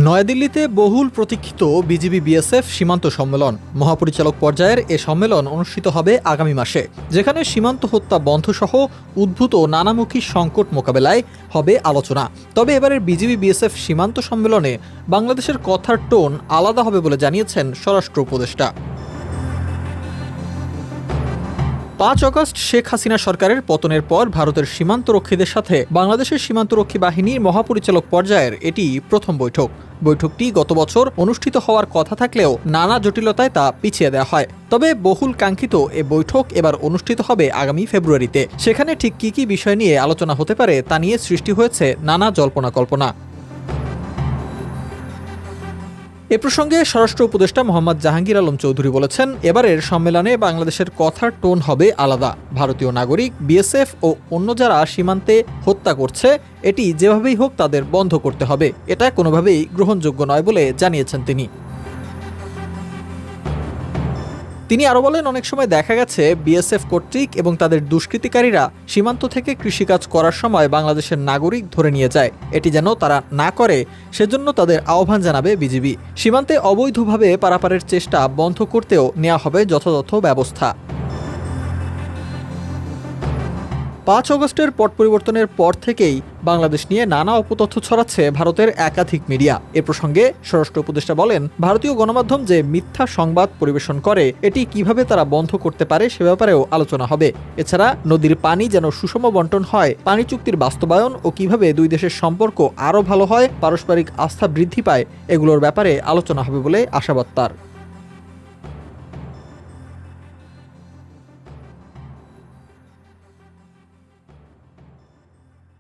নয়াদিল্লিতে বহুল প্রতীক্ষিত বিজিবি বিএসএফ সীমান্ত সম্মেলন মহাপরিচালক পর্যায়ের এ সম্মেলন অনুষ্ঠিত হবে আগামী মাসে, যেখানে সীমান্ত হত্যা বন্ধসহ উদ্ভূত নানামুখী সংকট মোকাবেলায় হবে আলোচনা। তবে এবারের বিজিবি বিএসএফ সীমান্ত সম্মেলনে বাংলাদেশের কথার টোন আলাদা হবে বলে জানিয়েছেন স্বরাষ্ট্র উপদেষ্টা। 5 আগস্ট শেখ হাসিনা সরকারের পতনের পর ভারতের সীমান্তরক্ষীদের সাথে বাংলাদেশের সীমান্তরক্ষী বাহিনীর মহাপরিচালক পর্যায়ের এটি প্রথম বৈঠক। বৈঠকটি গত বছর অনুষ্ঠিত হওয়ার কথা থাকলেও নানা জটিলতায় তা পিছিয়ে দেওয়া হয়। তবে বহুল কাঙ্ক্ষিত এ বৈঠক এবার অনুষ্ঠিত হবে আগামী ফেব্রুয়ারিতে। সেখানে ঠিক কী কী বিষয় নিয়ে আলোচনা হতে পারে তা নিয়ে সৃষ্টি হয়েছে নানা জল্পনা কল্পনা। এ প্রসঙ্গে স্বরাষ্ট্র উপদেষ্টা মোহাম্মদ জাহাঙ্গীর আলম চৌধুরী বলেছেন, এবারের সম্মেলনে বাংলাদেশের কথার টোন হবে আলাদা। ভারতীয় নাগরিক, বিএসএফ ও অন্য যারা সীমান্তে হত্যা করছে, এটি যেভাবেই হোক তাদের বন্ধ করতে হবে। এটা কোনোভাবেই গ্রহণযোগ্য নয় বলে জানিয়েছেন তিনি আরও বলেন, অনেক সময় দেখা গেছে বিএসএফ কর্তৃক এবং তাদের দুষ্কৃতিকারীরা সীমান্ত থেকে কৃষিকাজ করার সময় বাংলাদেশের নাগরিক ধরে নিয়ে যায়। এটি যেন তারা না করে, সেজন্য তাদের আহ্বান জানাবে বিজিবি। সীমান্তে অবৈধভাবে পারাপারের চেষ্টা বন্ধ করতেও নেওয়া হবে যথাযথ ব্যবস্থা। 5 আগস্টের পট পরিবর্তনের পর থেকেই বাংলাদেশ নিয়ে নানা অপতথ্য ছড়াচ্ছে ভারতের একাধিক মিডিয়া। এ প্রসঙ্গে স্বরাষ্ট্র উপদেষ্টা বলেন, ভারতীয় গণমাধ্যম যে মিথ্যা সংবাদ পরিবেশন করে, এটি কিভাবে তারা বন্ধ করতে পারে সে ব্যাপারেও আলোচনা হবে। এছাড়া নদীর পানি যেন সুষম বন্টন হয়, পানি চুক্তির বাস্তবায়ন ও কিভাবে দুই দেশের সম্পর্ক আরও ভালো হয়, পারস্পরিক আস্থা বৃদ্ধি পায়, এগুলোর ব্যাপারে আলোচনা হবে বলে আশাবাদ তার।